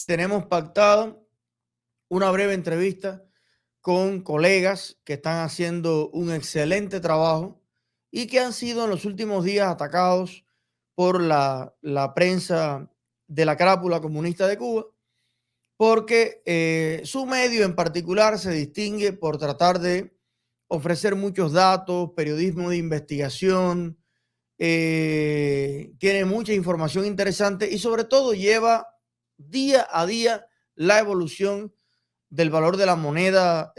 tenemos pactado una breve entrevista con colegas que están haciendo un excelente trabajo y que han sido en los últimos días atacados por la prensa de la crápula comunista de Cuba, porque su medio en particular se distingue por tratar de ofrecer muchos datos, periodismo de investigación, tiene mucha información interesante y sobre todo lleva día a día la evolución del valor de la moneda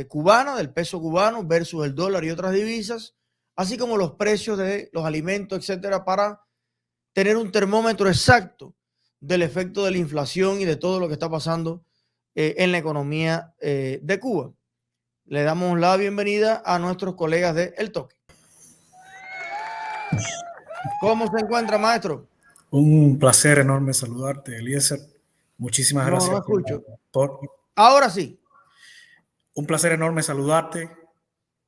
cubana, del peso cubano versus el dólar y otras divisas, así como los precios de los alimentos, etcétera, para tener un termómetro exacto del efecto de la inflación y de todo lo que está pasando en la economía de Cuba. Le damos la bienvenida a nuestros colegas de El Toque. ¿Cómo se encuentra, maestro? Un placer enorme saludarte, Eliezer. Muchísimas No gracias escucho. por... Ahora sí. Un placer enorme saludarte.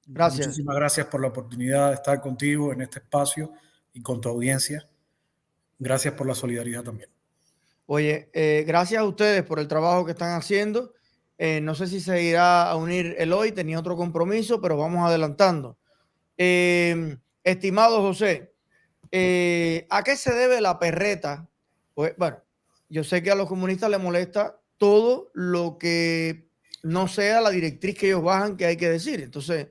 Gracias. Muchísimas gracias por la oportunidad de estar contigo en este espacio y con tu audiencia. Gracias por la solidaridad también. Oye, gracias a ustedes por el trabajo que están haciendo. No sé si se irá a unir Eloy, tenía otro compromiso, pero vamos adelantando. Estimado José, ¿a qué se debe la perreta? Pues, bueno, yo sé que a los comunistas les molesta todo lo que no sea la directriz que ellos bajan que hay que decir. Entonces,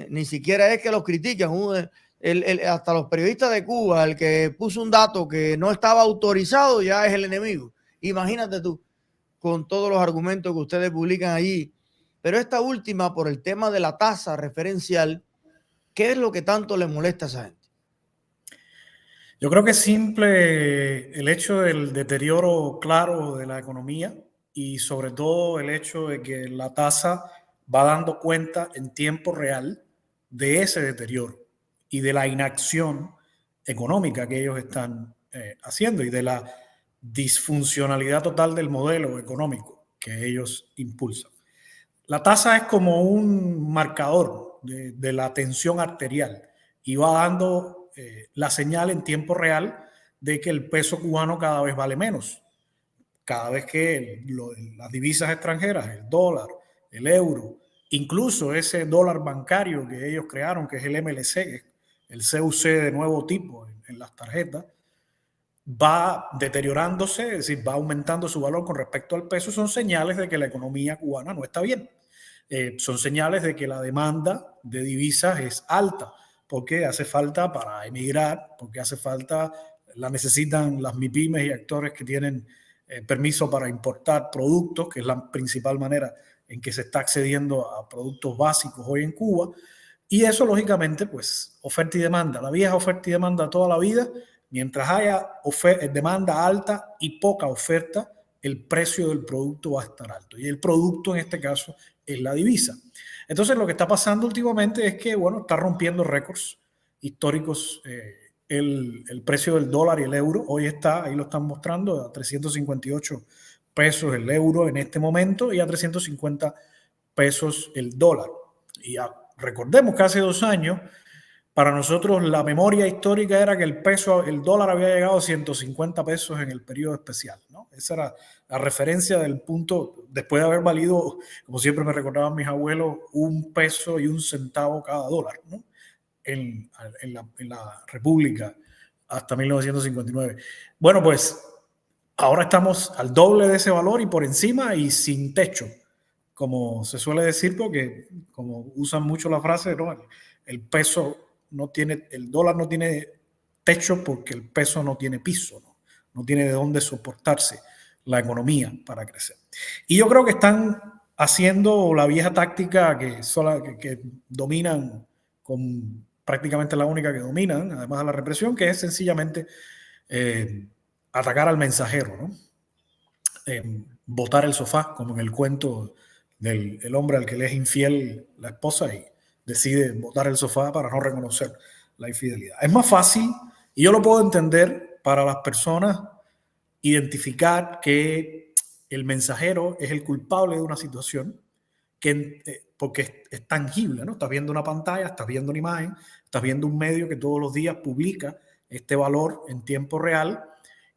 ni siquiera es que los critican. Hasta los periodistas de Cuba, el que puso un dato que no estaba autorizado ya es el enemigo. Imagínate tú, con todos los argumentos que ustedes publican allí. Pero esta última, por el tema de la tasa referencial, ¿qué es lo que tanto les molesta a esa gente? Yo creo que es simple el hecho del deterioro claro de la economía y sobre todo el hecho de que la tasa va dando cuenta en tiempo real de ese deterioro y de la inacción económica que ellos están haciendo y de la disfuncionalidad total del modelo económico que ellos impulsan. La tasa es como un marcador de la tensión arterial y va dando la señal en tiempo real de que el peso cubano cada vez vale menos. Cada vez que las divisas extranjeras, el dólar, el euro, incluso ese dólar bancario que ellos crearon, que es el MLC, el CUC de nuevo tipo en las tarjetas, va deteriorándose, es decir, va aumentando su valor con respecto al peso, son señales de que la economía cubana no está bien. Son señales de que la demanda de divisas es alta, porque hace falta para emigrar, porque hace falta, la necesitan las MIPYMES y actores que tienen permiso para importar productos, que es la principal manera en que se está accediendo a productos básicos hoy en Cuba. Y eso, lógicamente, pues oferta y demanda. La vieja oferta y demanda toda la vida. Mientras haya demanda alta y poca oferta, el precio del producto va a estar alto. Y el producto en este caso es la divisa. Entonces lo que está pasando últimamente es que, bueno, está rompiendo récords históricos el precio del dólar y el euro. Hoy está, ahí lo están mostrando, a 358 pesos el euro en este momento y a 350 pesos el dólar. Y recordemos que hace 2 años para nosotros la memoria histórica era que el dólar había llegado a 150 pesos en el periodo especial, ¿no? Esa era la referencia del punto, después de haber valido, como siempre me recordaban mis abuelos, 1 peso y 1 centavo cada dólar, ¿no? En la República hasta 1959. Bueno, pues ahora estamos al doble de ese valor y por encima y sin techo, como se suele decir, porque como usan mucho la frase, ¿no? El peso no tiene, el dólar no tiene techo porque el peso no tiene piso, no tiene de dónde soportarse la economía para crecer. Y yo creo que están haciendo la vieja táctica que dominan, con prácticamente la única que dominan, además de la represión, que es sencillamente atacar al mensajero, ¿no? Botar el sofá, como en el cuento del hombre al que le es infiel la esposa y decide botar el sofá para no reconocer la infidelidad. Es más fácil, y yo lo puedo entender, para las personas identificar que el mensajero es el culpable de una situación porque es tangible, ¿no? Estás viendo una pantalla, estás viendo una imagen, estás viendo un medio que todos los días publica este valor en tiempo real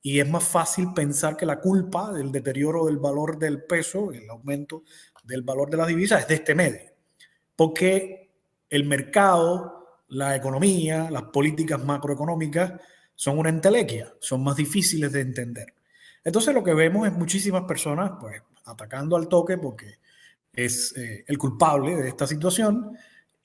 y es más fácil pensar que la culpa del deterioro del valor del peso, el aumento del valor de las divisas, es de este medio, porque el mercado, la economía, las políticas macroeconómicas son una entelequia, son más difíciles de entender. Entonces lo que vemos es muchísimas personas pues atacando al toque porque es el culpable de esta situación,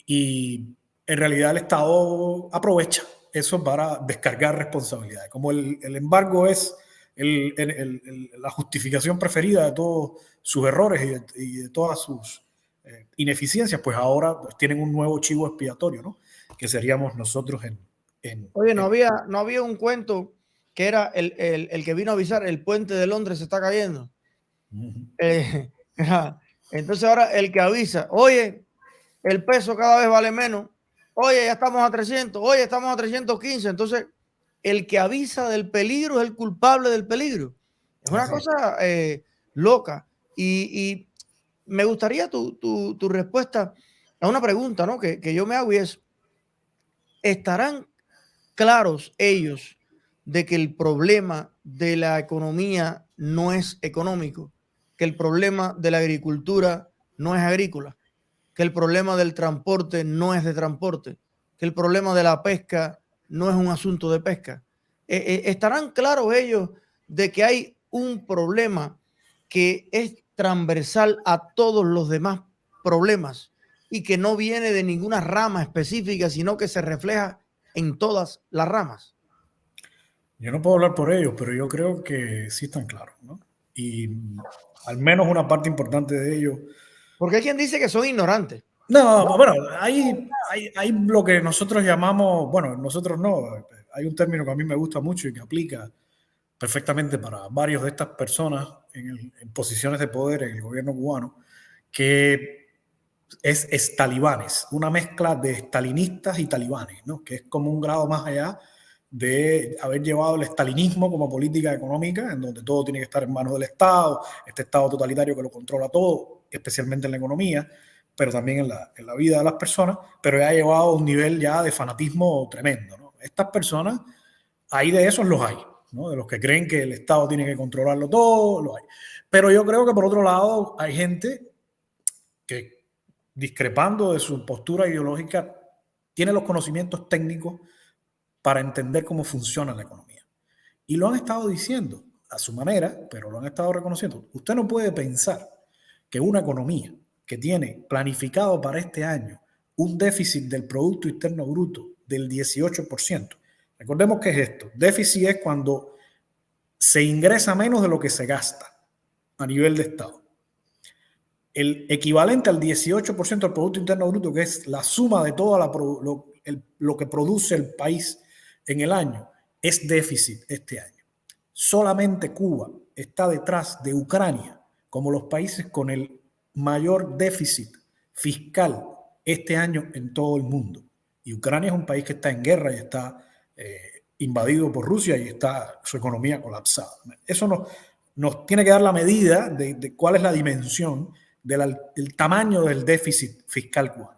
y en realidad el Estado aprovecha eso para descargar responsabilidades. Como el embargo es la justificación preferida de todos sus errores y de todas sus ineficiencias, pues ahora pues, tienen un nuevo chivo expiatorio, ¿no? Que seríamos nosotros Oye, no había un cuento que era el que vino a avisar, el puente de Londres se está cayendo. Eh, entonces ahora el que avisa, oye, el peso cada vez vale menos, oye, ya estamos a 300, oye, estamos a 315. Entonces, el que avisa del peligro es el culpable del peligro. Es una cosa loca. Y me gustaría tu respuesta a una pregunta, ¿no? Que yo me hago, y es, ¿estarán claros ellos de que el problema de la economía no es económico, que el problema de la agricultura no es agrícola, que el problema del transporte no es de transporte, que el problema de la pesca no es un asunto de pesca? ¿Estarán claros ellos de que hay un problema que es transversal a todos los demás problemas y que no viene de ninguna rama específica, sino que se refleja en todas las ramas? Yo no puedo hablar por ellos, pero yo creo que sí están claros, ¿no? Y al menos una parte importante de ellos. Porque hay quien dice que son ignorantes. No, bueno, hay lo que nosotros llamamos, bueno, nosotros no, hay un término que a mí me gusta mucho y que aplica perfectamente para varios de estas personas en posiciones de poder en el gobierno cubano, que es talibanes, una mezcla de estalinistas y talibanes, ¿no? Que es como un grado más allá de haber llevado el estalinismo como política económica, en donde todo tiene que estar en manos del Estado, este Estado totalitario que lo controla todo, especialmente en la economía, pero también en la vida de las personas, pero ya ha llevado a un nivel ya de fanatismo tremendo, ¿no? Estas personas, ahí de esos los hay, ¿no? De los que creen que el Estado tiene que controlarlo todo, los hay. Pero yo creo que por otro lado hay gente que, discrepando de su postura ideológica, tiene los conocimientos técnicos para entender cómo funciona la economía. Y lo han estado diciendo a su manera, pero lo han estado reconociendo. Usted no puede pensar que una economía que tiene planificado para este año un déficit del Producto Interno Bruto del 18%. Recordemos qué es esto. Déficit es cuando se ingresa menos de lo que se gasta a nivel de Estado. El equivalente al 18% del Producto Interno Bruto, que es la suma de todo lo que produce el país en el año, es déficit este año. Solamente Cuba está detrás de Ucrania como los países con el mayor déficit fiscal este año en todo el mundo. Y Ucrania es un país que está en guerra y está invadido por Rusia y está su economía colapsada. Eso nos tiene que dar la medida de cuál es la dimensión del tamaño del déficit fiscal cubano.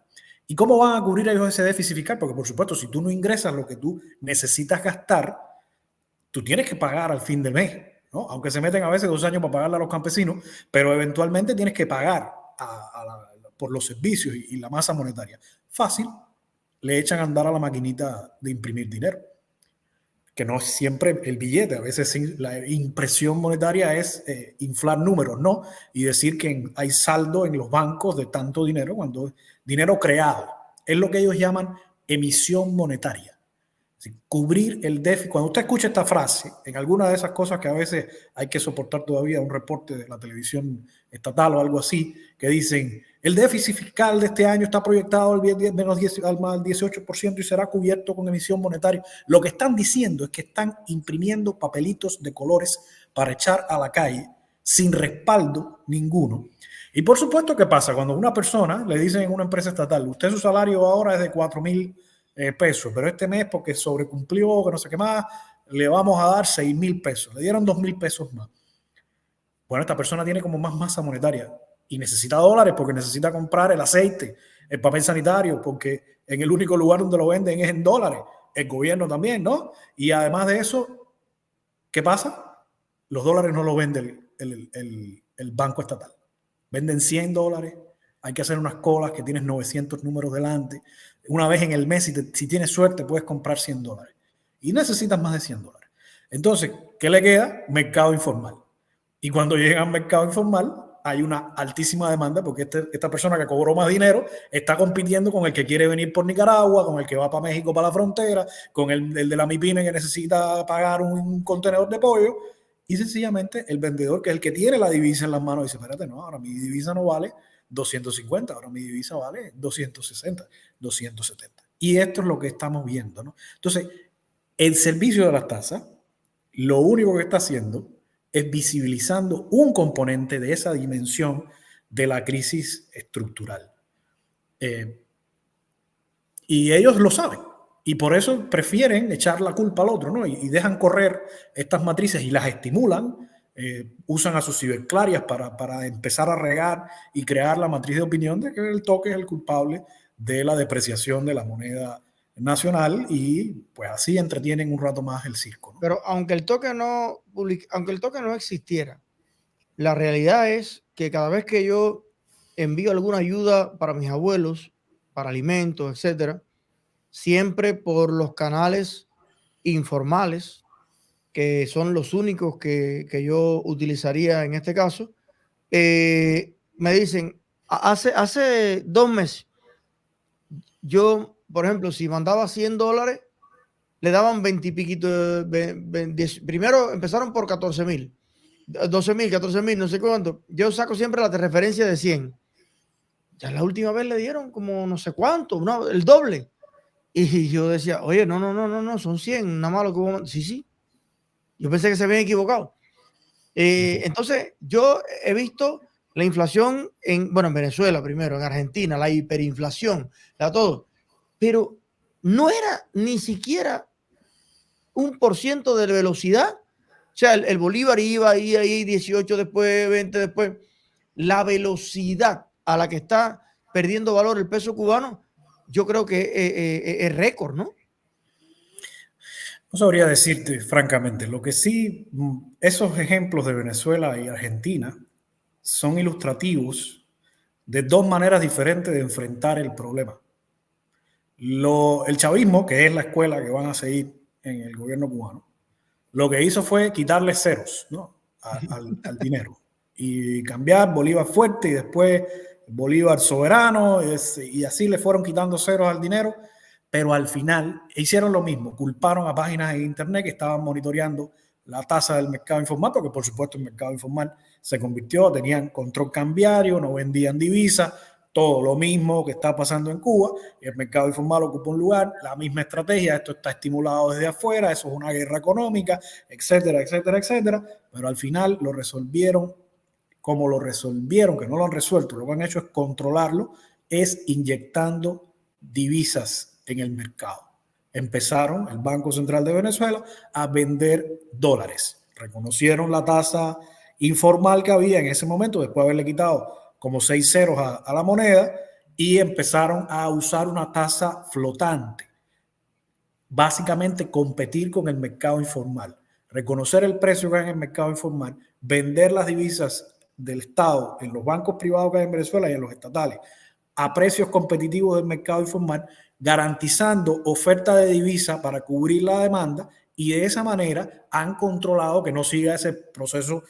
¿Y cómo van a cubrir ellos ese déficit fiscal? Porque, por supuesto, si tú no ingresas lo que tú necesitas gastar, tú tienes que pagar al fin del mes, ¿no? Aunque se meten a veces 2 años para pagarle a los campesinos, pero eventualmente tienes que pagar por los servicios y la masa monetaria. Fácil, le echan a andar a la maquinita de imprimir dinero, que no es siempre el billete, a veces la impresión monetaria es inflar números, ¿no? Y decir que hay saldo en los bancos de tanto dinero, cuando es dinero creado. Es lo que ellos llaman emisión monetaria. Cubrir el déficit. Cuando usted escucha esta frase, en alguna de esas cosas que a veces hay que soportar todavía, un reporte de la televisión estatal o algo así, que dicen, el déficit fiscal de este año está proyectado al 18% y será cubierto con emisión monetaria. Lo que están diciendo es que están imprimiendo papelitos de colores para echar a la calle sin respaldo ninguno. Y por supuesto, ¿qué pasa? Cuando a una persona le dicen en una empresa estatal, usted su salario ahora es de 4,000 pesos, pero este mes porque sobrecumplió, que no sé qué más, le vamos a dar 6,000 pesos. Le dieron 2,000 pesos más. Bueno, esta persona tiene como más masa monetaria y necesita dólares porque necesita comprar el aceite, el papel sanitario, porque en el único lugar donde lo venden es en dólares. El gobierno también, ¿no? Y además de eso, ¿Qué pasa? Los dólares no los vende el banco estatal. Venden $100, hay que hacer unas colas que tienes 900 números delante. Una vez en el mes, si tienes suerte, puedes comprar $100. Y necesitas más de $100. Entonces, ¿qué le queda? Mercado informal. Y cuando llega al mercado informal, hay una altísima demanda porque esta persona que cobró más dinero está compitiendo con el que quiere venir por Nicaragua, con el que va para México, para la frontera, con el de la MIPYME que necesita pagar un contenedor de pollo. Y sencillamente el vendedor, que es el que tiene la divisa en las manos, dice, espérate, no, ahora mi divisa no vale 250, ahora mi divisa vale 260, 270. Y esto es lo que estamos viendo, ¿no? Entonces, el servicio de las tasas, lo único que está haciendo es visibilizando un componente de esa dimensión de la crisis estructural. Y ellos lo saben. Y por eso prefieren echar la culpa al otro, ¿no? Y dejan correr estas matrices y las estimulan, usan a sus ciberclarias para empezar a regar y crear la matriz de opinión de que el toque es el culpable de la depreciación de la moneda nacional y pues así entretienen un rato más el circo, ¿no? Pero aunque el toque no existiera, la realidad es que cada vez que yo envío alguna ayuda para mis abuelos, para alimentos, etcétera, siempre por los canales informales, que son los únicos que yo utilizaría en este caso, me dicen, hace 2 meses, yo, por ejemplo, si mandaba $100, le daban 20 y piquito, primero empezaron por 14,000, 12,000, 14,000, no sé cuánto. Yo saco siempre la de referencia de 100. Ya la última vez le dieron como no sé cuánto, no, el doble. Y yo decía, oye, no, son 100, nada más lo que hubo. Sí. Yo pensé que se habían equivocado. Entonces, yo he visto la inflación en Venezuela primero, en Argentina, la hiperinflación, todo. Pero no era ni siquiera 1% de velocidad. O sea, el Bolívar iba ahí 18 después, 20 después. La velocidad a la que está perdiendo valor el peso cubano, yo creo que es récord, ¿no? No sabría decirte, francamente. Lo que sí, esos ejemplos de Venezuela y Argentina son ilustrativos de dos maneras diferentes de enfrentar el problema. El chavismo, que es la escuela que van a seguir en el gobierno cubano, lo que hizo fue quitarle ceros, ¿no? al dinero y cambiar Bolívar fuerte y después Bolívar soberano, y así le fueron quitando ceros al dinero, pero al final hicieron lo mismo, culparon a páginas de internet que estaban monitoreando la tasa del mercado informal, porque por supuesto el mercado informal se convirtió, tenían control cambiario, no vendían divisas, todo lo mismo que está pasando en Cuba, y el mercado informal ocupa un lugar, la misma estrategia, esto está estimulado desde afuera, eso es una guerra económica, etcétera, pero al final lo resolvieron como lo resolvieron, que no lo han resuelto, lo que han hecho es controlarlo, es inyectando divisas en el mercado. Empezaron el Banco Central de Venezuela a vender dólares, reconocieron la tasa informal que había en ese momento, después de haberle quitado como 6 ceros a la moneda, y empezaron a usar una tasa flotante. Básicamente competir con el mercado informal, reconocer el precio que hay en el mercado informal, vender las divisas del Estado en los bancos privados que hay en Venezuela y en los estatales a precios competitivos del mercado informal, garantizando oferta de divisa para cubrir la demanda, y de esa manera han controlado que no siga ese proceso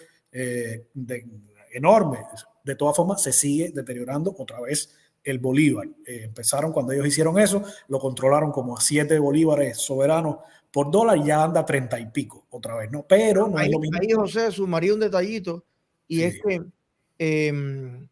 enorme. De todas formas, se sigue deteriorando otra vez el bolívar. Empezaron cuando ellos hicieron eso, lo controlaron como a 7 bolívares soberanos por dólar y ya anda 30 y pico otra vez, ¿no? Pero no es lo mismo. Ahí, José, sumaría un detallito, y sí, es que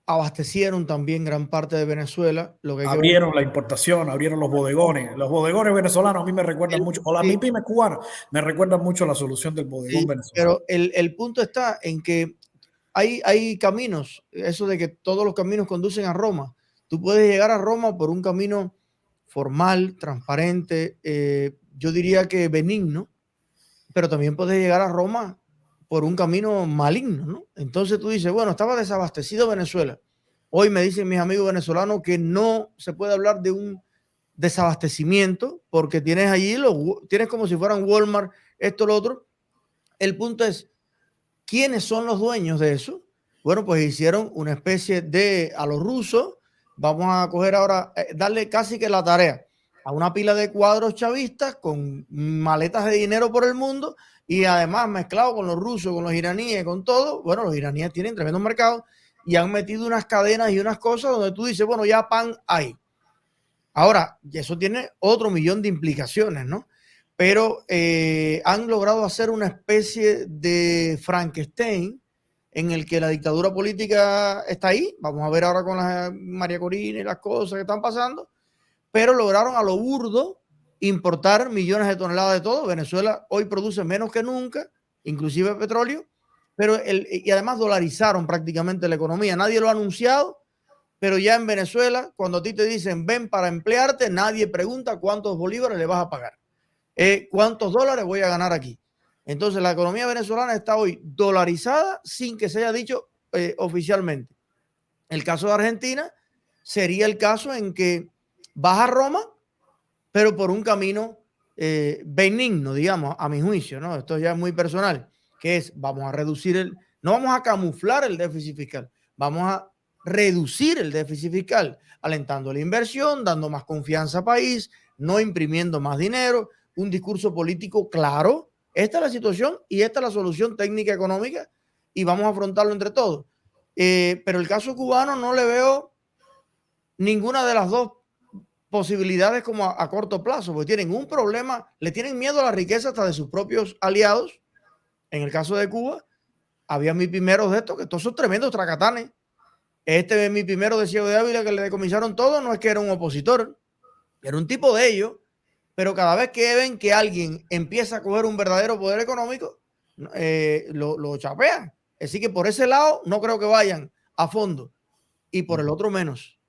abastecieron también gran parte de Venezuela. Abrieron la importación, abrieron los bodegones. Los bodegones venezolanos a mí me recuerdan mucho, o las MIPYME cubanas me recuerdan mucho la solución del bodegón venezolano. Pero el punto está en que hay caminos, eso de que todos los caminos conducen a Roma. Tú puedes llegar a Roma por un camino formal, transparente, yo diría que benigno, pero también puedes llegar a Roma por un camino maligno, ¿no? Entonces tú dices, bueno, estaba desabastecido Venezuela. Hoy me dicen mis amigos venezolanos que no se puede hablar de un desabastecimiento porque tienes allí tienes como si fueran Walmart esto, lo otro. El punto es, ¿quiénes son los dueños de eso? Bueno, pues hicieron una especie de, a los rusos, vamos a coger ahora, darle casi que la tarea a una pila de cuadros chavistas con maletas de dinero por el mundo y además mezclado con los rusos, con los iraníes, con todo. Bueno, los iraníes tienen tremendo mercado y han metido unas cadenas y unas cosas donde tú dices, bueno, ya pan hay. Ahora, eso tiene otro millón de implicaciones, ¿no? Pero han logrado hacer una especie de Frankenstein en el que la dictadura política está ahí. Vamos a ver ahora con la María Corina y las cosas que están pasando, pero lograron a lo burdo importar millones de toneladas de todo. Venezuela hoy produce menos que nunca, inclusive petróleo, pero y además dolarizaron prácticamente la economía. Nadie lo ha anunciado, pero ya en Venezuela, cuando a ti te dicen ven para emplearte, nadie pregunta cuántos bolívares le vas a pagar, cuántos dólares voy a ganar aquí. Entonces la economía venezolana está hoy dolarizada sin que se haya dicho oficialmente. El caso de Argentina sería el caso en que vas a Roma, pero por un camino benigno, digamos, a mi juicio, ¿no? Esto ya es muy personal, que es, vamos a reducir no vamos a camuflar el déficit fiscal, vamos a reducir el déficit fiscal, alentando la inversión, dando más confianza al país, no imprimiendo más dinero, un discurso político claro. Esta es la situación y esta es la solución técnica económica y vamos a afrontarlo entre todos. Pero el caso cubano no le veo ninguna de las dos posibilidades como a corto plazo, porque tienen un problema, le tienen miedo a la riqueza hasta de sus propios aliados. En el caso de Cuba, había mis primeros de estos, que todos son tremendos tracatanes. Este mi primero de Ciego de Ávila que le decomisaron todo, no es que era un opositor, era un tipo de ellos, pero cada vez que ven que alguien empieza a coger un verdadero poder económico, lo chapean. Así que por ese lado no creo que vayan a fondo y por el otro menos.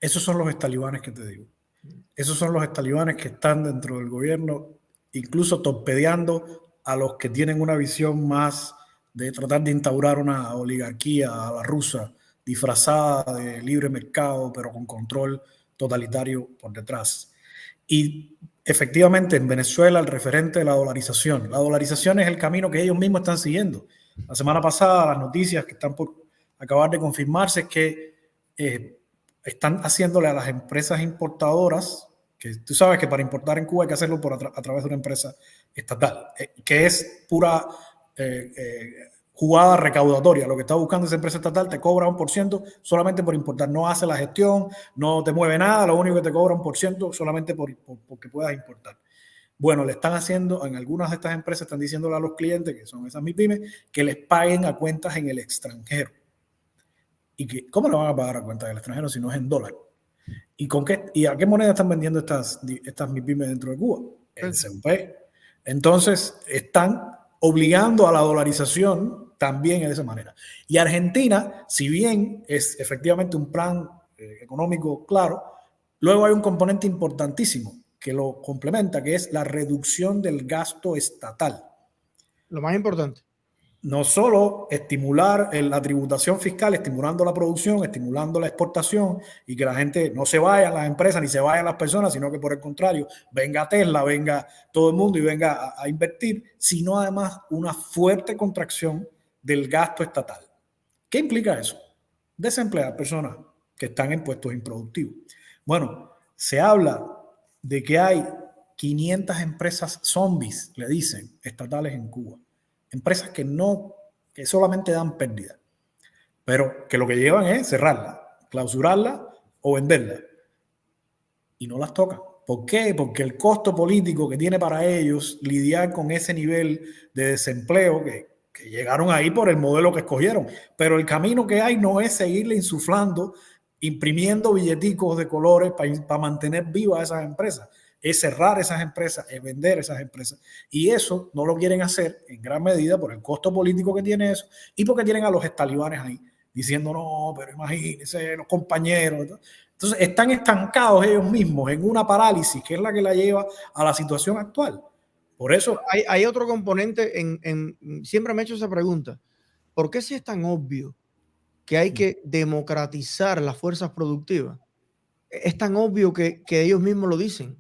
Esos son los talibanes que te digo. Esos son los talibanes que están dentro del gobierno, incluso torpedeando a los que tienen una visión más de tratar de instaurar una oligarquía a la rusa, disfrazada de libre mercado, pero con control totalitario por detrás. Y efectivamente en Venezuela el referente de la dolarización es el camino que ellos mismos están siguiendo. La semana pasada las noticias que están por acabar de confirmarse es que están haciéndole a las empresas importadoras, que tú sabes que para importar en Cuba hay que hacerlo a través de una empresa estatal, que es pura jugada recaudatoria. Lo que está buscando esa empresa estatal te cobra 1% solamente por importar. No hace la gestión, no te mueve nada, lo único que te cobra 1% solamente porque puedas importar. Bueno, le están haciendo, en algunas de estas empresas están diciéndole a los clientes, que son esas MIPYMES, que les paguen a cuentas en el extranjero. ¿Y que, cómo le van a pagar a cuentas del extranjero si no es en dólar? ¿Y, ¿Y a qué moneda están vendiendo estas MIPYMES dentro de Cuba? El CUP. Entonces, están obligando a la dolarización también de esa manera. Y Argentina, si bien es efectivamente un plan económico claro, luego hay un componente importantísimo que lo complementa, que es la reducción del gasto estatal. Lo más importante. No solo estimular la tributación fiscal, estimulando la producción, estimulando la exportación y que la gente no se vaya a las empresas ni se vayan las personas, sino que por el contrario, venga Tesla, venga todo el mundo y venga a invertir, sino además una fuerte contracción del gasto estatal. ¿Qué implica eso? Desemplear personas que están en puestos improductivos. Bueno, se habla de que hay 500 empresas zombies, le dicen, estatales en Cuba. Empresas que solamente dan pérdida, pero que lo que llevan es cerrarla, clausurarla o venderla. Y no las tocan. ¿Por qué? Porque el costo político que tiene para ellos lidiar con ese nivel de desempleo que llegaron ahí por el modelo que escogieron. Pero el camino que hay no es seguirle insuflando, imprimiendo billeticos de colores para mantener vivas esas empresas. Es cerrar esas empresas, es vender esas empresas. Y eso no lo quieren hacer en gran medida por el costo político que tiene eso y porque tienen a los talibanes ahí diciendo, no, pero imagínense, los compañeros. Entonces están estancados ellos mismos en una parálisis que es la que la lleva a la situación actual. Por eso... Hay otro componente, siempre me he hecho esa pregunta. ¿Por qué si es tan obvio que hay que democratizar las fuerzas productivas? Es tan obvio que ellos mismos lo dicen.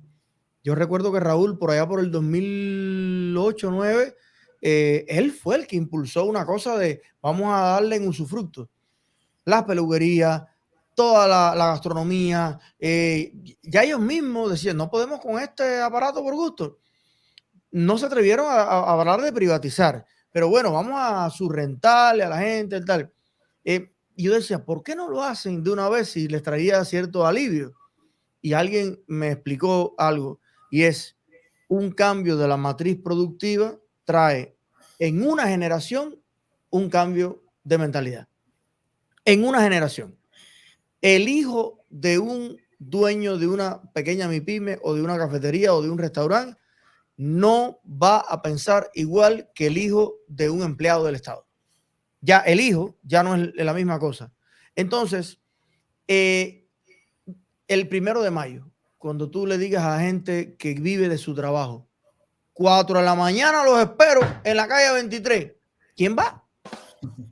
Yo recuerdo que Raúl, por allá por el 2008-2009, él fue el que impulsó una cosa de vamos a darle en usufructo. Las peluquerías, toda la gastronomía, ya ellos mismos decían, no podemos con este aparato por gusto. No se atrevieron a hablar de privatizar, pero bueno, vamos a subrentarle a la gente y tal. Y yo decía, ¿por qué no lo hacen de una vez si les traía cierto alivio? Y alguien me explicó algo, y es un cambio de la matriz productiva trae en una generación un cambio de mentalidad. En una generación. El hijo de un dueño de una pequeña MIPYME o de una cafetería o de un restaurante no va a pensar igual que el hijo de un empleado del Estado. Ya el hijo ya no es la misma cosa. Entonces, el 1 de mayo, cuando tú le digas a gente que vive de su trabajo, 4 de la mañana los espero en la calle 23, ¿quién va?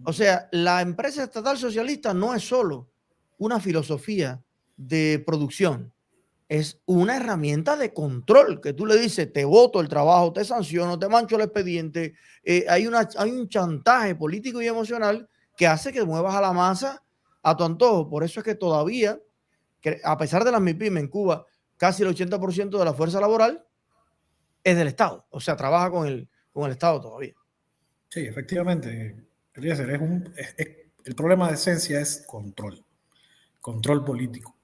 O sea, la empresa estatal socialista no es solo una filosofía de producción, es una herramienta de control que tú le dices, te voto el trabajo, te sanciono, te mancho el expediente. Hay un chantaje político y emocional que hace que muevas a la masa a tu antojo. Por eso es que todavía, a pesar de las MIPYME en Cuba, casi el 80% de la fuerza laboral es del Estado. O sea, trabaja con el Estado todavía. Sí, efectivamente. El problema de esencia es control político.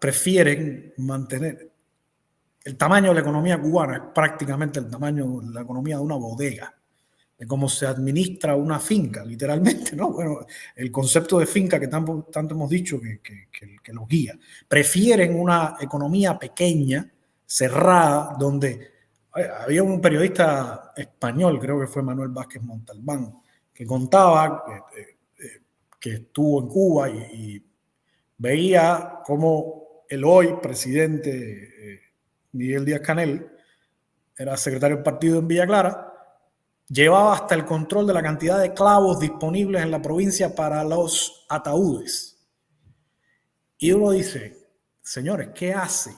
Prefieren mantener el tamaño de la economía cubana, es prácticamente el tamaño de la economía de una bodega, de cómo se administra una finca, literalmente, ¿no? Bueno, el concepto de finca que tanto hemos dicho que los guía. Prefieren una economía pequeña, cerrada, donde había un periodista español, creo que fue Manuel Vázquez Montalbán, que contaba que estuvo en Cuba y veía cómo el hoy presidente Miguel Díaz-Canel, era secretario del partido en Villa Clara, llevaba hasta el control de la cantidad de clavos disponibles en la provincia para los ataúdes. Y uno dice, señores, ¿qué hace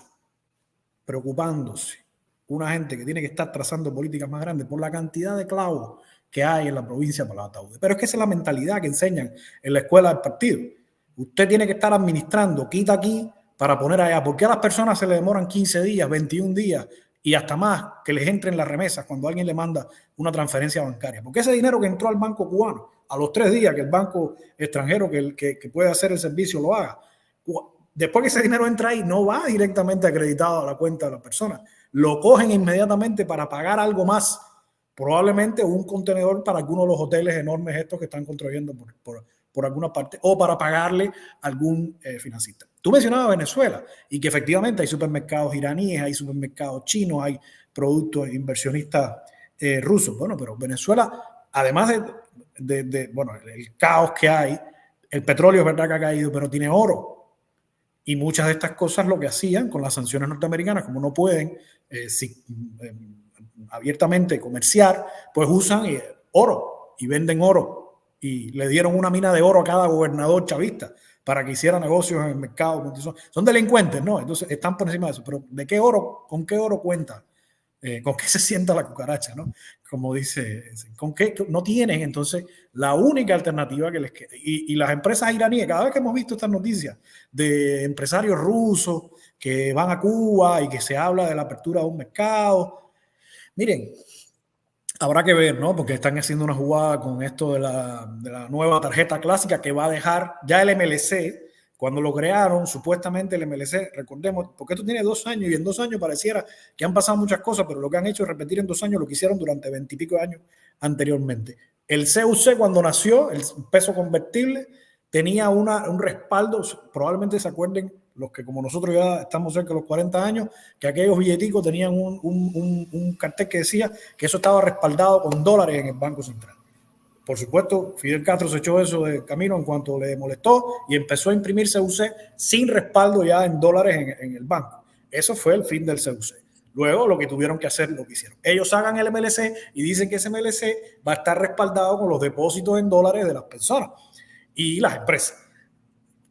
preocupándose una gente que tiene que estar trazando políticas más grandes por la cantidad de clavos que hay en la provincia para los ataúdes? Pero es que esa es la mentalidad que enseñan en la escuela del partido. Usted tiene que estar administrando, quita aquí para poner allá. ¿Por qué a las personas se le demoran 15 días, 21 días y hasta más que les entren las remesas cuando alguien le manda una transferencia bancaria? Porque ese dinero que entró al banco cubano, a los 3 días que el banco extranjero que puede hacer el servicio lo haga, después que ese dinero entra ahí, no va directamente acreditado a la cuenta de la persona. Lo cogen inmediatamente para pagar algo más, probablemente un contenedor para alguno de los hoteles enormes estos que están construyendo por alguna parte, o para pagarle a algún financista. Tú mencionabas Venezuela y que efectivamente hay supermercados iraníes, hay supermercados chinos, hay productos inversionistas rusos. Bueno, pero Venezuela, además bueno, el caos que hay, el petróleo es verdad que ha caído, pero tiene oro. Y muchas de estas cosas lo que hacían con las sanciones norteamericanas, como no pueden abiertamente comerciar, pues usan oro y venden oro. Y le dieron una mina de oro a cada gobernador chavista para que hiciera negocios en el mercado. Son delincuentes, ¿no? Entonces están por encima de eso. Pero ¿de qué oro? ¿Con qué oro cuenta? ¿Con qué se sienta la cucaracha, no? Como dice, ¿con qué? No tienen, entonces, la única alternativa que les queda. Y las empresas iraníes, cada vez que hemos visto estas noticias de empresarios rusos que van a Cuba y que se habla de la apertura de un mercado, miren, habrá que ver, ¿no? Porque están haciendo una jugada con esto de la nueva tarjeta clásica que va a dejar ya el MLC. Cuando lo crearon, supuestamente el MLC, recordemos, porque esto tiene 2 años y en 2 años pareciera que han pasado muchas cosas, pero lo que han hecho es repetir en 2 años lo que hicieron durante 20 y pico de años anteriormente. El CUC cuando nació, el peso convertible, tenía un respaldo, probablemente se acuerden los que como nosotros ya estamos cerca de los 40 años, que aquellos billeticos tenían un cartel que decía que eso estaba respaldado con dólares en el Banco Central. Por supuesto, Fidel Castro se echó eso de camino en cuanto le molestó y empezó a imprimir CUC sin respaldo ya en dólares en el banco. Eso fue el fin del CUC. Luego lo que tuvieron que hacer, lo que hicieron. Ellos hagan el MLC y dicen que ese MLC va a estar respaldado con los depósitos en dólares de las personas y las empresas.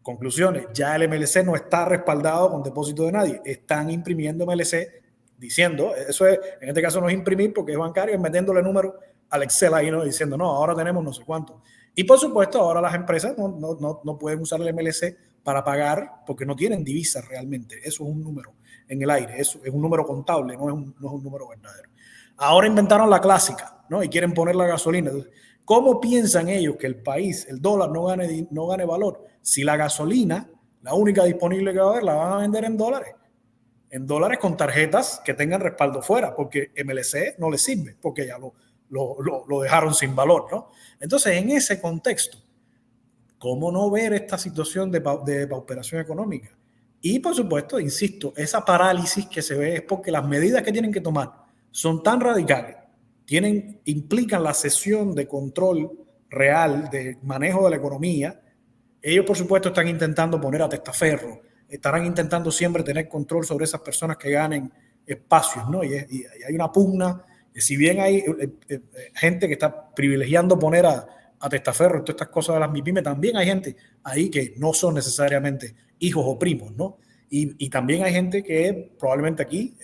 Conclusiones, ya el MLC no está respaldado con depósito de nadie. Están imprimiendo MLC diciendo, eso es, en este caso no es imprimir porque es bancario, es metiéndole números al Excel ahí, ¿no? Diciendo, no, ahora tenemos no sé cuánto. Y por supuesto, ahora las empresas no pueden usar el MLC para pagar porque no tienen divisas realmente. Eso es un número en el aire, eso es un número contable, no es un número verdadero. Ahora inventaron la clásica, ¿no? Y quieren poner la gasolina. Entonces, ¿cómo piensan ellos que el país, el dólar, no gane valor? Si la gasolina, la única disponible que va a haber, la van a vender en dólares con tarjetas que tengan respaldo fuera, porque MLC no les sirve, porque ya lo dejaron sin valor, ¿no? Entonces, en ese contexto, ¿cómo no ver esta situación de pauperación económica? Y, por supuesto, insisto, esa parálisis que se ve es porque las medidas que tienen que tomar son tan radicales, implican la cesión de control real, de manejo de la economía. Ellos, por supuesto, están intentando poner a testaferro, estarán intentando siempre tener control sobre esas personas que ganen espacios, ¿no? Y hay una pugna, si bien hay gente que está privilegiando poner a testaferro en todas estas cosas de las MIPYME, también hay gente ahí que no son necesariamente hijos o primos, ¿no? Y también hay gente que probablemente aquí,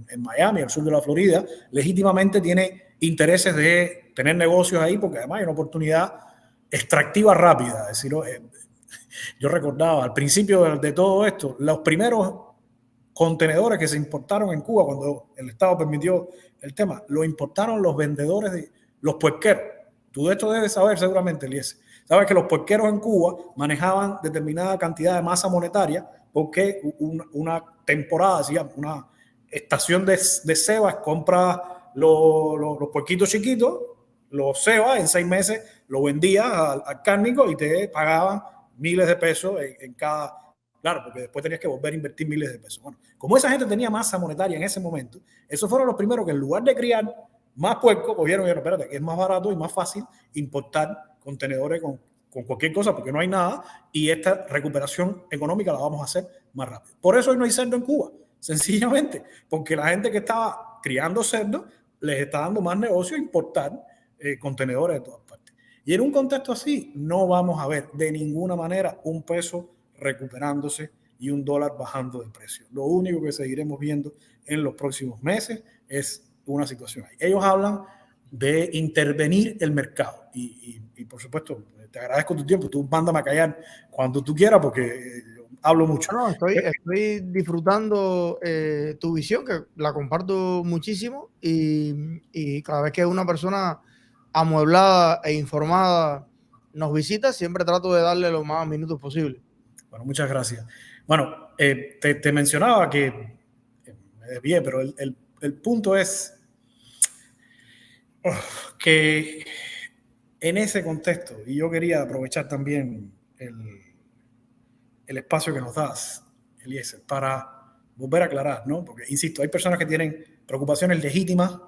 en Miami, al sur de la Florida, legítimamente tiene intereses de tener negocios ahí, porque además hay una oportunidad extractiva rápida. Es decir, yo recordaba al principio de todo esto, los primeros contenedores que se importaron en Cuba, cuando el Estado permitió el tema, lo importaron los vendedores, los puerqueros. Tú de esto debes saber seguramente, Eliezer. Sabes que los puerqueros en Cuba manejaban determinada cantidad de masa monetaria porque una temporada, una estación de cebas compra los puerquitos chiquitos, los cebas en 6 meses, lo vendía al cárnico y te pagaban miles de pesos en cada... Claro, porque después tenías que volver a invertir miles de pesos. Bueno, como esa gente tenía masa monetaria en ese momento, esos fueron los primeros que en lugar de criar más puerco, cogieron y dijeron, espérate, que es más barato y más fácil importar contenedores con cualquier cosa porque no hay nada y esta recuperación económica la vamos a hacer más rápido. Por eso hoy no hay cerdo en Cuba, sencillamente, porque la gente que estaba criando cerdo les está dando más negocio importar contenedores de todas partes. Y en un contexto así no vamos a ver de ninguna manera un peso recuperándose y un dólar bajando de precio. Lo único que seguiremos viendo en los próximos meses es una situación ahí. Ellos hablan de intervenir el mercado y por supuesto te agradezco tu tiempo, tú mándame a callar cuando tú quieras porque hablo mucho. No, estoy disfrutando tu visión, que la comparto muchísimo y cada vez que una persona amueblada e informada nos visita, siempre trato de darle los más minutos posible. Bueno, muchas gracias. Bueno, te mencionaba que me desvié, pero el punto es que en ese contexto, y yo quería aprovechar también el espacio que nos das, Eliezer, para volver a aclarar, ¿no? Porque, insisto, hay personas que tienen preocupaciones legítimas.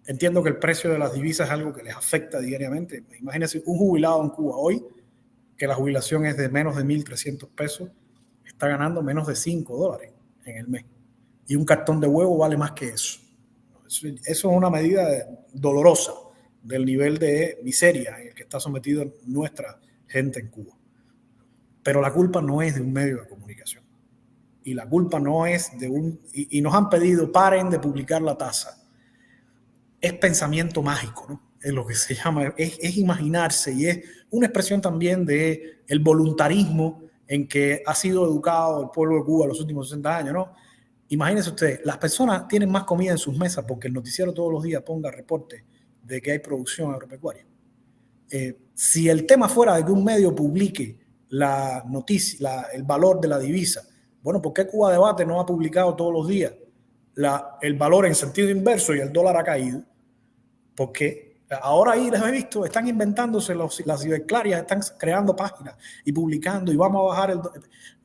Entiendo que el precio de las divisas es algo que les afecta diariamente. Imagínense un jubilado en Cuba hoy, que la jubilación es de menos de 1.300 pesos, está ganando menos de $5 en el mes. Y un cartón de huevo vale más que eso. Eso es una medida dolorosa del nivel de miseria en el que está sometida nuestra gente en Cuba. Pero la culpa no es de un medio de comunicación. Y la culpa no es de un... Y nos han pedido, paren de publicar la tasa. Es pensamiento mágico, ¿no? Es lo que se llama, es imaginarse y es una expresión también de el voluntarismo en que ha sido educado el pueblo de Cuba los últimos 60 años, ¿no? Imagínense ustedes, las personas tienen más comida en sus mesas porque el noticiero todos los días ponga reporte de que hay producción agropecuaria. Si el tema fuera de que un medio publique la noticia, el valor de la divisa, bueno, ¿por qué Cuba Debate no ha publicado todos los días el valor en sentido inverso y el dólar ha caído? Porque ahora ahí les he visto, están inventándose las ciberclarias, están creando páginas y publicando y vamos a bajar el...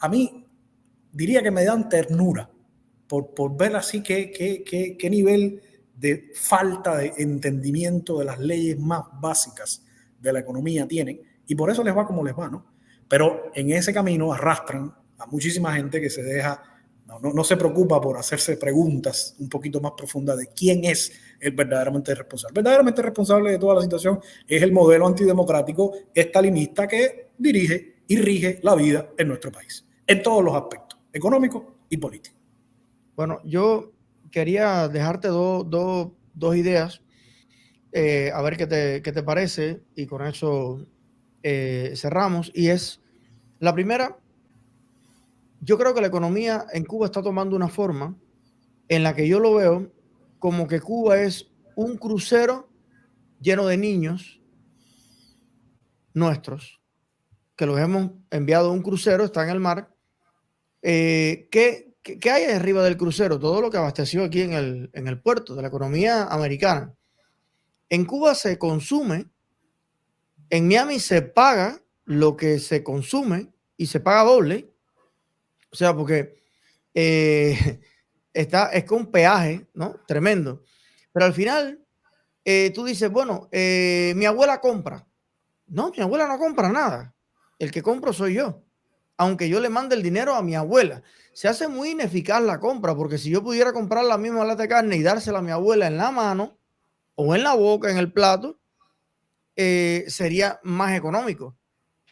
A mí diría que me dan ternura por ver así qué nivel de falta de entendimiento de las leyes más básicas de la economía tienen y por eso les va como les va, ¿no? Pero en ese camino arrastran a muchísima gente que se deja, no se preocupa por hacerse preguntas un poquito más profundas de quién es el verdaderamente responsable. Verdaderamente responsable de toda la situación es el modelo antidemocrático estalinista que dirige y rige la vida en nuestro país, en todos los aspectos, económicos y políticos. Bueno, yo quería dejarte dos ideas, a ver qué te parece, y con eso cerramos. Y es, la primera, yo creo que la economía en Cuba está tomando una forma en la que yo lo veo como que Cuba es un crucero lleno de niños nuestros, que los hemos enviado a un crucero, está en el mar. ¿Qué hay arriba del crucero? Todo lo que abasteció aquí en el puerto de la economía americana. En Cuba se consume, en Miami se paga lo que se consume y se paga doble. O sea, porque es con peaje, ¿no? Tremendo. Pero al final, tú dices, bueno, mi abuela compra. No, mi abuela no compra nada. El que compro soy yo. Aunque yo le mande el dinero a mi abuela. Se hace muy ineficaz la compra, porque si yo pudiera comprar la misma lata de carne y dársela a mi abuela en la mano o en la boca, en el plato, sería más económico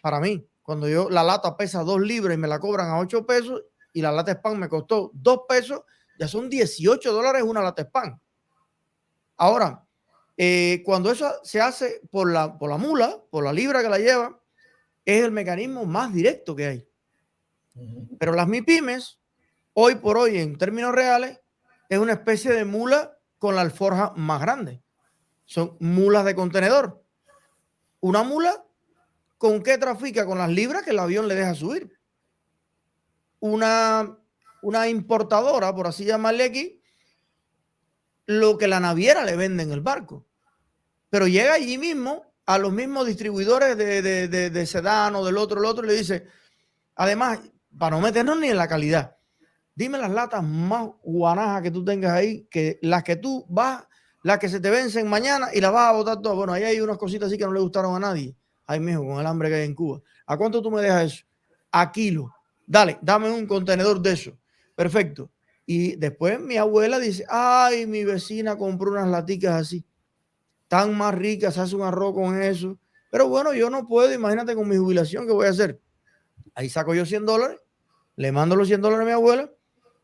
para mí. Cuando la lata pesa 2 libras y me la cobran a 8 pesos y la lata de pan me costó 2 pesos, ya son $18 una lata de pan. Ahora, cuando eso se hace por la mula, por la libra que la lleva, es el mecanismo más directo que hay. Pero las MIPYMES, hoy por hoy, en términos reales, es una especie de mula con la alforja más grande. Son mulas de contenedor. Una mula, ¿con qué trafica? Con las libras que el avión le deja subir. Una importadora, por así llamarle aquí, lo que la naviera le vende en el barco. Pero llega allí mismo a los mismos distribuidores de sedano, del otro, y le dice, además, para no meternos ni en la calidad, dime las latas más guanajas que tú tengas ahí, que las que tú vas, las que se te vencen mañana y las vas a botar todas. Bueno, ahí hay unas cositas así que no le gustaron a nadie. Ay, mijo, con el hambre que hay en Cuba. ¿A cuánto tú me dejas eso? A kilo. Dale, dame un contenedor de eso. Perfecto. Y después mi abuela dice, ay, mi vecina compró unas laticas así, tan más ricas, se hace un arroz con eso. Pero bueno, yo no puedo, imagínate con mi jubilación, ¿qué voy a hacer? Ahí saco yo $100, le mando los $100 a mi abuela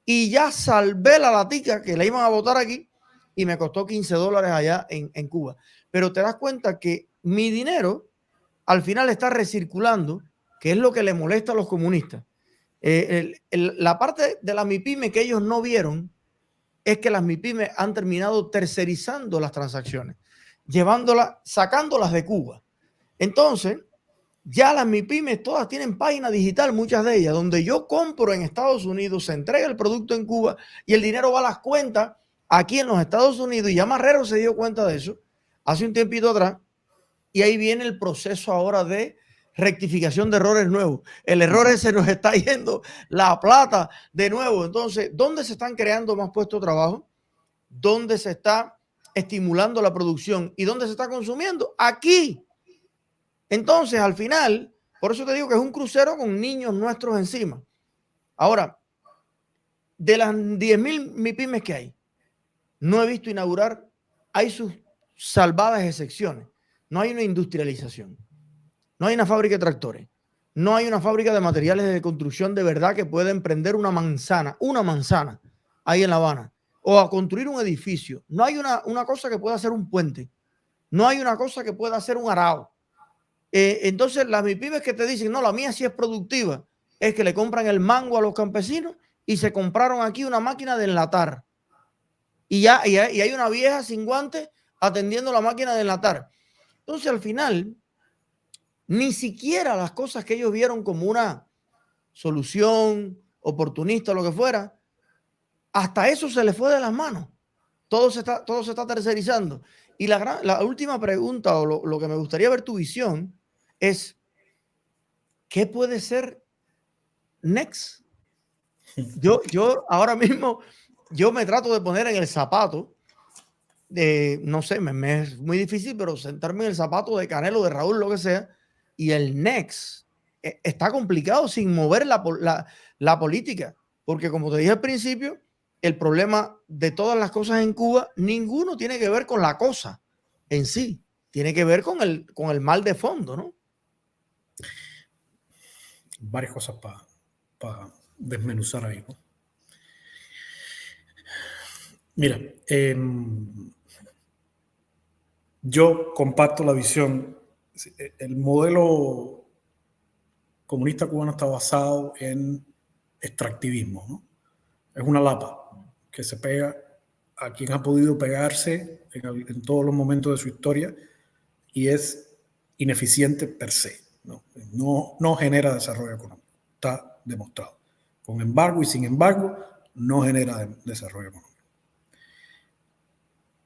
y ya salvé la latica que la iban a botar aquí y me costó $15 allá en Cuba. Pero te das cuenta que mi dinero al final está recirculando, que es lo que le molesta a los comunistas. La parte de la MIPYME que ellos no vieron es que las MIPYME han terminado tercerizando las transacciones, llevándolas, sacándolas de Cuba. Entonces, ya las MIPYMES todas tienen página digital, muchas de ellas, donde yo compro en Estados Unidos, se entrega el producto en Cuba y el dinero va a las cuentas aquí en los Estados Unidos. Y ya Marrero se dio cuenta de eso hace un tiempito atrás. Y ahí viene el proceso ahora de rectificación de errores nuevos. El error ese nos está yendo la plata de nuevo. Entonces, ¿dónde se están creando más puestos de trabajo? ¿Dónde se está estimulando la producción? ¿Y dónde se está consumiendo? Aquí. Entonces, al final, por eso te digo que es un crucero con niños nuestros encima. Ahora, de las 10,000 MIPYMES que hay, no he visto inaugurar, hay sus salvadas excepciones. No hay una industrialización, no hay una fábrica de tractores, no hay una fábrica de materiales de construcción de verdad que pueda emprender una manzana ahí en La Habana, o a construir un edificio. No hay una cosa que pueda hacer un puente, no hay una cosa que pueda hacer un arao. Entonces las MIPYMES que te dicen, no, la mía sí es productiva, es que le compran el mango a los campesinos y se compraron aquí una máquina de enlatar. Y hay una vieja sin guantes atendiendo la máquina de enlatar. Entonces al final, ni siquiera las cosas que ellos vieron como una solución oportunista o lo que fuera, hasta eso se les fue de las manos. Todo se está tercerizando. Y la última pregunta, o lo que me gustaría ver tu visión, es ¿qué puede ser next? Yo ahora mismo, yo me trato de poner en el zapato no sé, me es muy difícil, pero sentarme en el zapato de Canelo, de Raúl, lo que sea, y el next está complicado sin mover la política, porque como te dije al principio, el problema de todas las cosas en Cuba, ninguno tiene que ver con la cosa en sí, tiene que ver con el mal de fondo, ¿no? varias cosas para desmenuzar ahí, ¿no? Mira, yo comparto la visión. El modelo comunista cubano está basado en extractivismo, ¿no? Es una lapa que se pega a quien ha podido pegarse en todos los momentos de su historia y es ineficiente per se. No genera desarrollo económico. Está demostrado. Con embargo y sin embargo, no genera desarrollo económico.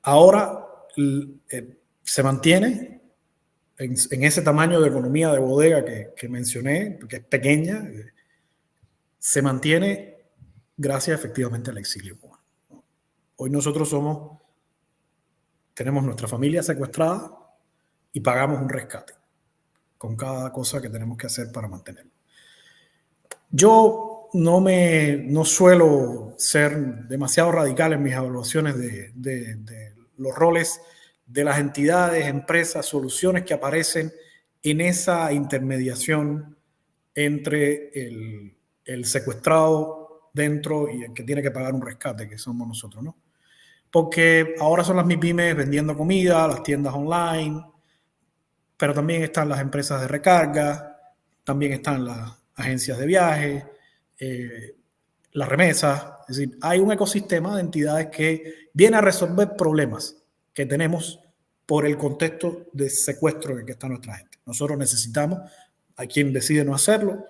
Ahora se mantiene en ese tamaño de economía de bodega que mencioné, que es pequeña, se mantiene gracias efectivamente al exilio cubano. Hoy nosotros tenemos nuestra familia secuestrada y pagamos un rescate con cada cosa que tenemos que hacer para mantenerlo. Yo no suelo ser demasiado radical en mis evaluaciones de los roles de las entidades, empresas, soluciones que aparecen en esa intermediación entre el secuestrado dentro y el que tiene que pagar un rescate, que somos nosotros, ¿no? Porque ahora son las MIPYMES vendiendo comida, las tiendas online, pero también están las empresas de recarga, también están las agencias de viaje, las remesas. Es decir, hay un ecosistema de entidades que viene a resolver problemas que tenemos por el contexto de secuestro en el que está nuestra gente. Nosotros necesitamos, hay quien decide no hacerlo,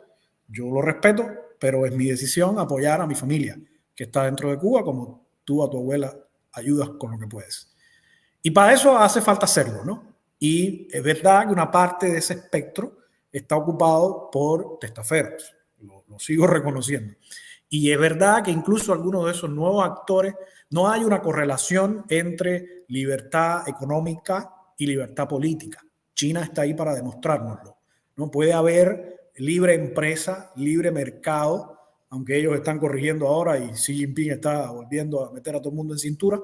yo lo respeto, pero es mi decisión apoyar a mi familia que está dentro de Cuba, como tú a tu abuela ayudas con lo que puedes. Y para eso hace falta hacerlo, ¿no? Y es verdad que una parte de ese espectro está ocupado por testaferros, lo sigo reconociendo. Y es verdad que incluso algunos de esos nuevos actores, no hay una correlación entre libertad económica y libertad política. China está ahí para demostrárnoslo. No puede haber libre empresa, libre mercado, aunque ellos están corrigiendo ahora y Xi Jinping está volviendo a meter a todo el mundo en cintura,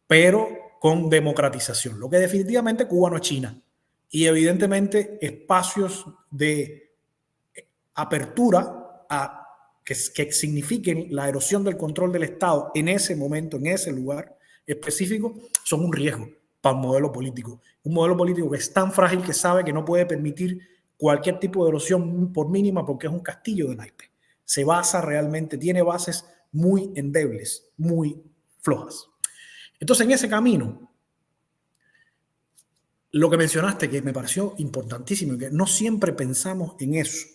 pero con democratización. Lo que definitivamente Cuba no es China. Y evidentemente espacios de apertura que signifiquen la erosión del control del Estado en ese momento, en ese lugar específico, son un riesgo para un modelo político. Un modelo político que es tan frágil que sabe que no puede permitir cualquier tipo de erosión por mínima porque es un castillo de naipes. Se basa realmente, tiene bases muy endebles, muy flojas. Entonces, en ese camino, lo que mencionaste que me pareció importantísimo y que no siempre pensamos en eso,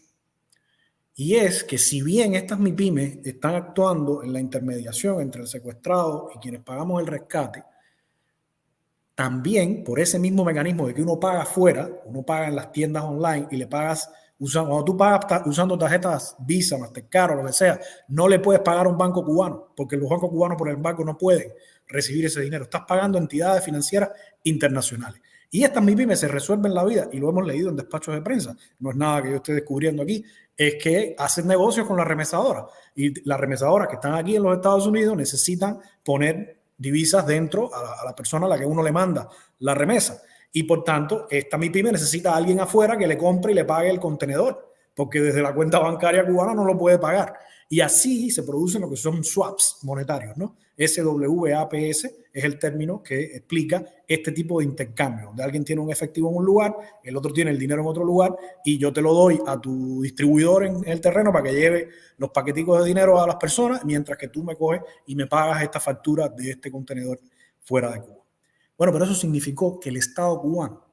y es que si bien estas MIPYMES están actuando en la intermediación entre el secuestrado y quienes pagamos el rescate, también por ese mismo mecanismo de que uno paga afuera, uno paga en las tiendas online y le pagas, cuando tú pagas usando tarjetas Visa, Mastercard o lo que sea, no le puedes pagar a un banco cubano, porque los bancos cubanos por el banco no pueden recibir ese dinero. Estás pagando a entidades financieras internacionales. Y estas MIPYMES se resuelven la vida, y lo hemos leído en despachos de prensa, no es nada que yo esté descubriendo aquí, es que hacen negocios con las remesadoras. Y las remesadoras que están aquí en los Estados Unidos necesitan poner divisas dentro a la persona a la que uno le manda la remesa. Y por tanto, esta MIPYME necesita a alguien afuera que le compre y le pague el contenedor, porque desde la cuenta bancaria cubana no lo puede pagar. Y así se producen lo que son swaps monetarios, ¿no? SWAPS es el término que explica este tipo de intercambio, donde alguien tiene un efectivo en un lugar, el otro tiene el dinero en otro lugar y yo te lo doy a tu distribuidor en el terreno para que lleve los paqueticos de dinero a las personas, mientras que tú me coges y me pagas esta factura de este contenedor fuera de Cuba. Bueno, pero eso significó que el Estado cubano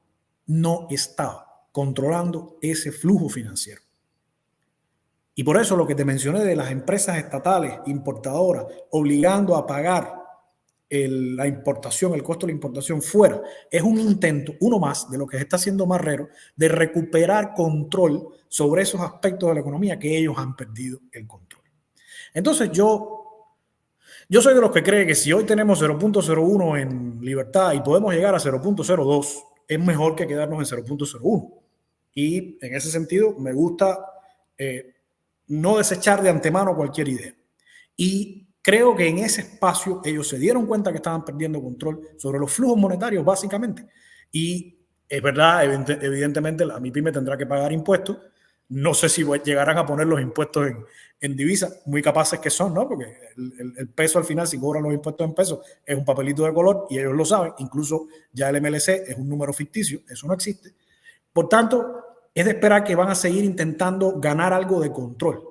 no estaba controlando ese flujo financiero. Y por eso lo que te mencioné de las empresas estatales importadoras obligando a pagar la importación, el costo de la importación fuera, es un intento, uno más, de lo que está haciendo Marrero, de recuperar control sobre esos aspectos de la economía que ellos han perdido el control. Entonces yo soy de los que cree que si hoy tenemos 0.01 en libertad y podemos llegar a 0.02, es mejor que quedarnos en 0.01. Y en ese sentido me gusta no desechar de antemano cualquier idea. Y creo que en ese espacio ellos se dieron cuenta que estaban perdiendo control sobre los flujos monetarios, básicamente. Y es verdad, evidentemente la MIPYME tendrá que pagar impuestos, No sé si llegarán a poner los impuestos en divisas, muy capaces que son, ¿no? Porque el peso al final, si cobran los impuestos en pesos, es un papelito de color y ellos lo saben. Incluso ya el MLC es un número ficticio, eso no existe. Por tanto, es de esperar que van a seguir intentando ganar algo de control,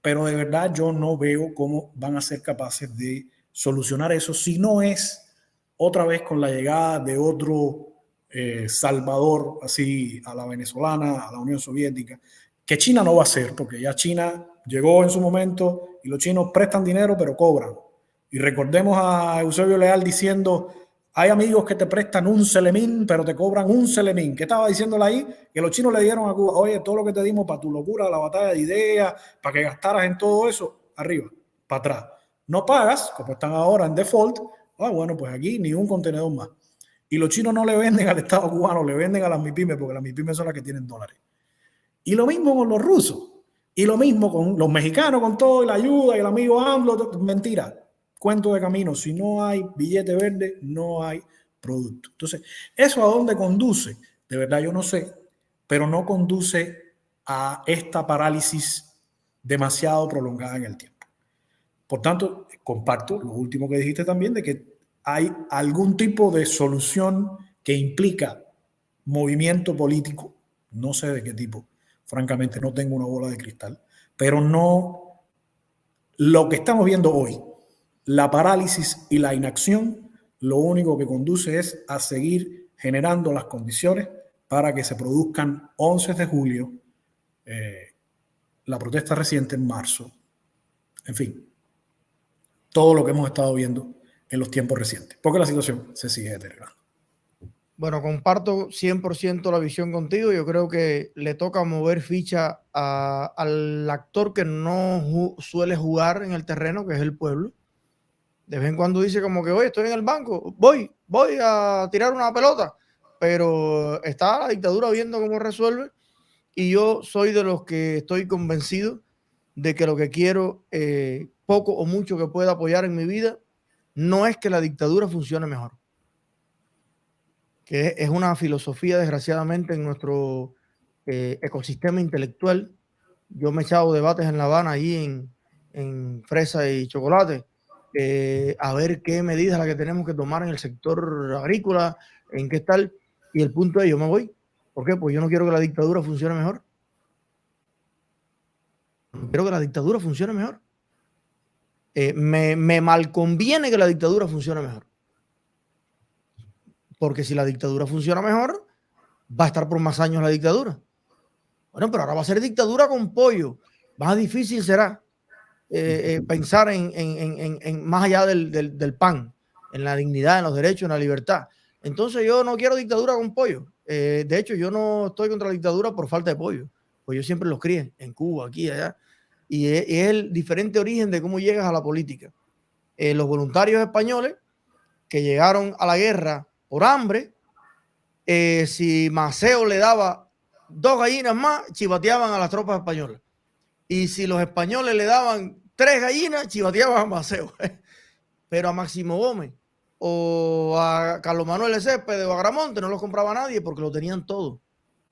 pero de verdad yo no veo cómo van a ser capaces de solucionar eso si no es otra vez con la llegada de otro Salvador, así a la venezolana, a la Unión Soviética, que China no va a hacer, porque ya China llegó en su momento y los chinos prestan dinero pero cobran. Y recordemos a Eusebio Leal diciendo: hay amigos que te prestan un celemín, pero te cobran un celemín. ¿Qué estaba diciéndole ahí? Que los chinos le dieron a Cuba: oye, todo lo que te dimos para tu locura, la batalla de ideas, para que gastaras en todo eso, arriba, para atrás. No pagas, como están ahora en default, bueno, pues aquí ni un contenedor más. Y los chinos no le venden al Estado cubano, le venden a las MIPIMES, porque las MIPIMES son las que tienen dólares. Y lo mismo con los rusos. Y lo mismo con los mexicanos, con todo, y la ayuda, y el amigo AMLO. Mentira. Cuento de camino. Si no hay billete verde, no hay producto. Entonces, ¿eso a dónde conduce? De verdad yo no sé, pero no conduce a esta parálisis demasiado prolongada en el tiempo. Por tanto, comparto lo último que dijiste también, de que hay algún tipo de solución que implica movimiento político, no sé de qué tipo, francamente no tengo una bola de cristal, pero no lo que estamos viendo hoy, la parálisis y la inacción, lo único que conduce es a seguir generando las condiciones para que se produzcan 11 de julio, la protesta reciente en marzo, en fin, todo lo que hemos estado viendo en los tiempos recientes, porque la situación se sigue deteriorando. Bueno, comparto 100% la visión contigo. Yo creo que le toca mover ficha al actor que no suele jugar en el terreno, que es el pueblo. De vez en cuando dice como que, oye, estoy en el banco, voy a tirar una pelota, pero está la dictadura viendo cómo resuelve, y yo soy de los que estoy convencido de que lo que quiero, poco o mucho que pueda apoyar en mi vida, no es que la dictadura funcione mejor, que es una filosofía, desgraciadamente, en nuestro ecosistema intelectual. Yo me he echado debates en La Habana, allí en Fresa y Chocolate, a ver qué medidas las que tenemos que tomar en el sector agrícola, en qué tal, y el punto es: yo me voy. ¿Por qué? Pues yo no quiero que la dictadura funcione mejor. Quiero que la dictadura funcione mejor. Me mal conviene que la dictadura funcione mejor. Porque si la dictadura funciona mejor, va a estar por más años la dictadura. Bueno, pero ahora va a ser dictadura con pollo. Más difícil será pensar en más allá del pan, en la dignidad, en los derechos, en la libertad. Entonces yo no quiero dictadura con pollo. De hecho, yo no estoy contra la dictadura por falta de pollo, pues yo siempre los crié en Cuba, aquí, allá. Y es el diferente origen de cómo llegas a la política. Los voluntarios españoles que llegaron a la guerra por hambre, si Maceo le daba 2 gallinas más, chivateaban a las tropas españolas. Y si los españoles le daban 3 gallinas, chivateaban a Maceo. Pero a Máximo Gómez o a Carlos Manuel Céspedes o a Gramonte no los compraba nadie, porque lo tenían todo.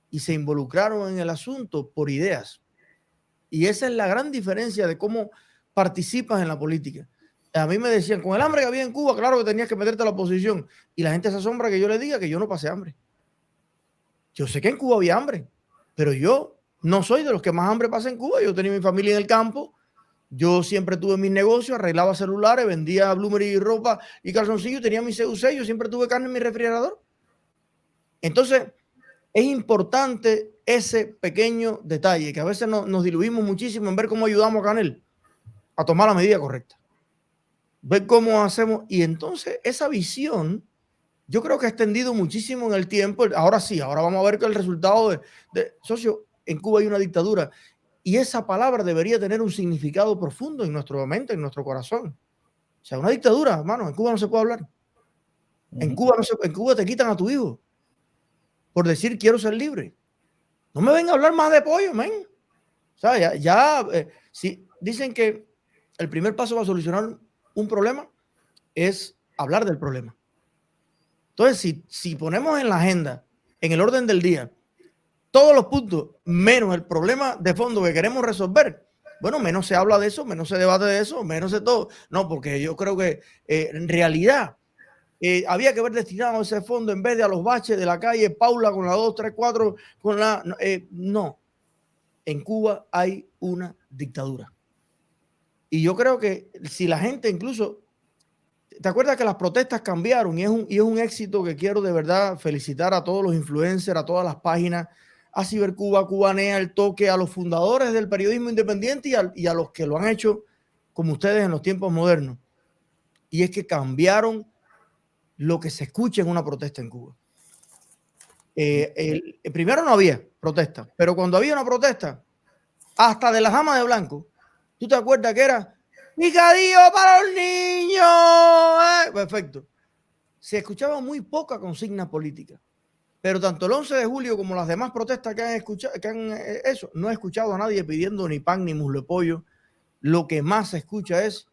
Y se involucraron en el asunto por ideas. Y esa es la gran diferencia de cómo participas en la política. A mí me decían, con el hambre que había en Cuba, claro que tenías que meterte a la oposición. Y la gente se asombra que yo le diga que yo no pasé hambre. Yo sé que en Cuba había hambre, pero yo no soy de los que más hambre pasa en Cuba. Yo tenía mi familia en el campo, yo siempre tuve mis negocios, arreglaba celulares, vendía bloomer y ropa y calzoncillos, tenía mi CUC, yo siempre tuve carne en mi refrigerador. Entonces, es importante ese pequeño detalle, que a veces nos diluimos muchísimo en ver cómo ayudamos a Canel a tomar la medida correcta, ver cómo hacemos, y entonces esa visión yo creo que ha extendido muchísimo en el tiempo. Ahora sí, ahora vamos a ver que el resultado socio, en Cuba hay una dictadura, y esa palabra debería tener un significado profundo en nuestra mente, en nuestro corazón. O sea, una dictadura, hermano, en Cuba no se puede hablar. En Cuba te quitan a tu hijo por decir quiero ser libre. No me vengan a hablar más de pollo, men. O sea, si dicen que el primer paso para solucionar un problema es hablar del problema. Entonces, si ponemos en la agenda, en el orden del día, todos los puntos, menos el problema de fondo que queremos resolver, bueno, menos se habla de eso, menos se debate de eso, menos de todo. No, porque yo creo que en realidad había que haber destinado ese fondo en vez de a los baches de la calle Paula con la 2, 3, 4, con la... no, en Cuba hay una dictadura. Y yo creo que si la gente incluso... ¿Te acuerdas que las protestas cambiaron? Y es un éxito que quiero de verdad felicitar a todos los influencers, a todas las páginas, a Cibercuba, Cubanea, El Toque, a los fundadores del periodismo independiente y a los que lo han hecho como ustedes en los tiempos modernos. Y es que cambiaron lo que se escucha en una protesta en Cuba. Primero no había protesta, pero cuando había una protesta, hasta de las damas de blanco, ¿tú te acuerdas que era picadillo para los niños? Perfecto. Se escuchaba muy poca consigna política, pero tanto el 11 de julio como las demás protestas que han escuchado, eso, no he escuchado a nadie pidiendo ni pan ni muslo de pollo. Lo que más se escucha es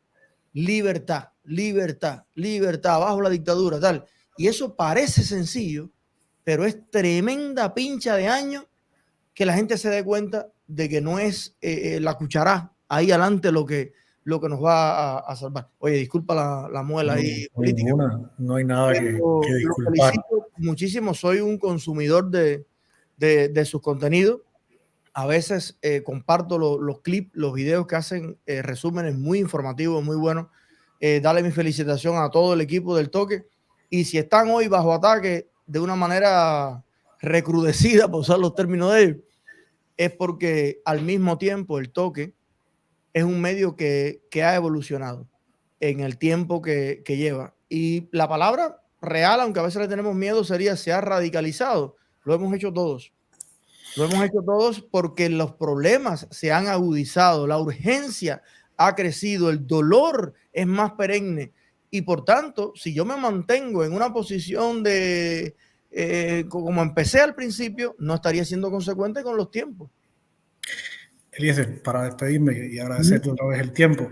libertad, libertad, libertad, bajo la dictadura, tal. Y eso parece sencillo, pero es tremenda pincha de años que la gente se dé cuenta de que no es la cucharada ahí adelante lo que nos va a salvar. Oye, disculpa la muela ahí política. No hay nada que disculpar. Lo felicito muchísimo, soy un consumidor de sus contenidos. A veces comparto los clips, los videos que hacen resúmenes muy informativos, muy buenos. Dale mi felicitación a todo el equipo del Toque. Y si están hoy bajo ataque de una manera recrudecida, por usar los términos de ellos, es porque al mismo tiempo el Toque es un medio que ha evolucionado en el tiempo que lleva. Y la palabra real, aunque a veces le tenemos miedo, sería se ha radicalizado. Lo hemos hecho todos. Lo hemos hecho todos porque los problemas se han agudizado, la urgencia ha crecido, el dolor es más perenne. Y por tanto, si yo me mantengo en una posición de como empecé al principio, no estaría siendo consecuente con los tiempos. Eliezer, para despedirme y agradecerte otra vez el tiempo,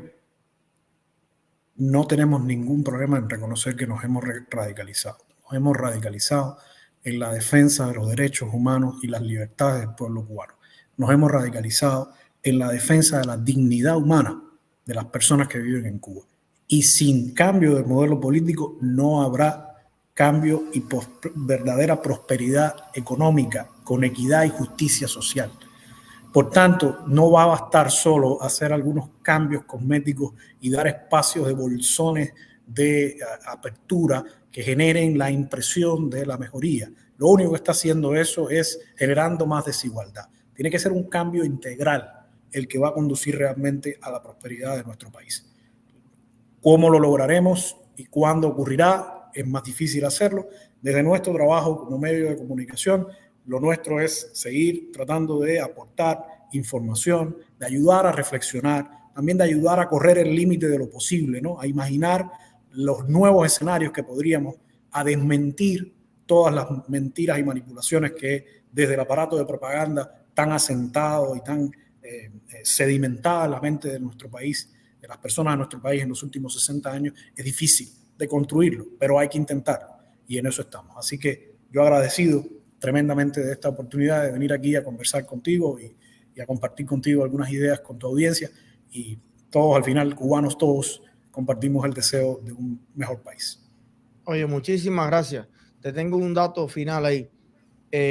no tenemos ningún problema en reconocer que nos hemos radicalizado. Nos hemos radicalizado en la defensa de los derechos humanos y las libertades del pueblo cubano. Nos hemos radicalizado en la defensa de la dignidad humana de las personas que viven en Cuba. Y sin cambio de modelo político no habrá cambio y verdadera prosperidad económica con equidad y justicia social. Por tanto, no va a bastar solo hacer algunos cambios cosméticos y dar espacios de bolsones de apertura que generen la impresión de la mejoría. Lo único que está haciendo eso es generando más desigualdad. Tiene que ser un cambio integral el que va a conducir realmente a la prosperidad de nuestro país. ¿Cómo lo lograremos y cuándo ocurrirá? Es más difícil hacerlo. Desde nuestro trabajo como medio de comunicación, lo nuestro es seguir tratando de aportar información, de ayudar a reflexionar, también de ayudar a correr el límite de lo posible, ¿no? A imaginar los nuevos escenarios que podríamos, a desmentir todas las mentiras y manipulaciones que desde el aparato de propaganda tan asentado y tan sedimentada en la mente de nuestro país, de las personas de nuestro país en los últimos 60 años, es difícil de construirlo, pero hay que intentarlo y en eso estamos. Así que yo agradecido tremendamente de esta oportunidad de venir aquí a conversar contigo y a compartir contigo algunas ideas con tu audiencia, y todos al final, cubanos todos, compartimos el deseo de un mejor país. Oye, muchísimas gracias. Te tengo un dato final ahí.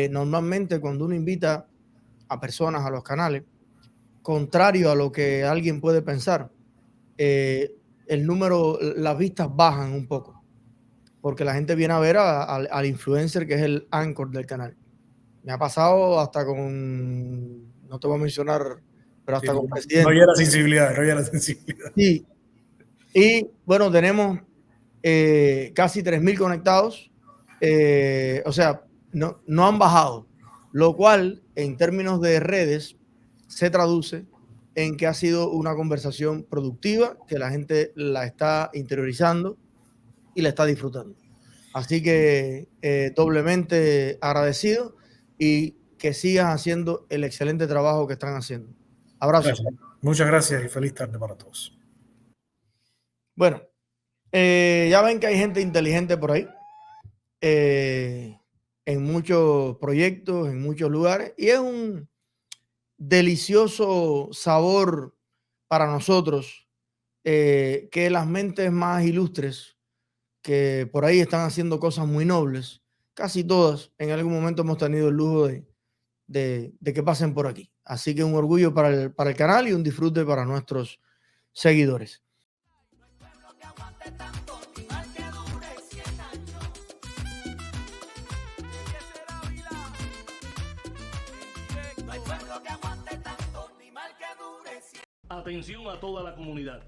Normalmente cuando uno invita a personas a los canales, contrario a lo que alguien puede pensar, el número, las vistas bajan un poco, porque la gente viene a ver al influencer que es el anchor del canal. Me ha pasado hasta con, no te voy a mencionar, pero hasta con presidente. No hay la sensibilidad, no hay la sensibilidad. Sí. Y bueno, tenemos casi 3.000 conectados. O sea, no han bajado, lo cual en términos de redes se traduce en que ha sido una conversación productiva, que la gente la está interiorizando y la está disfrutando. Así que doblemente agradecido y que sigan haciendo el excelente trabajo que están haciendo. Abrazo. Gracias. Muchas gracias y feliz tarde para todos. Bueno, ya ven que hay gente inteligente por ahí. en muchos proyectos, en muchos lugares, y es un delicioso sabor para nosotros que las mentes más ilustres que por ahí están haciendo cosas muy nobles, casi todas en algún momento hemos tenido el lujo de que pasen por aquí. Así que un orgullo para el canal y un disfrute para nuestros seguidores. Atención a toda la comunidad.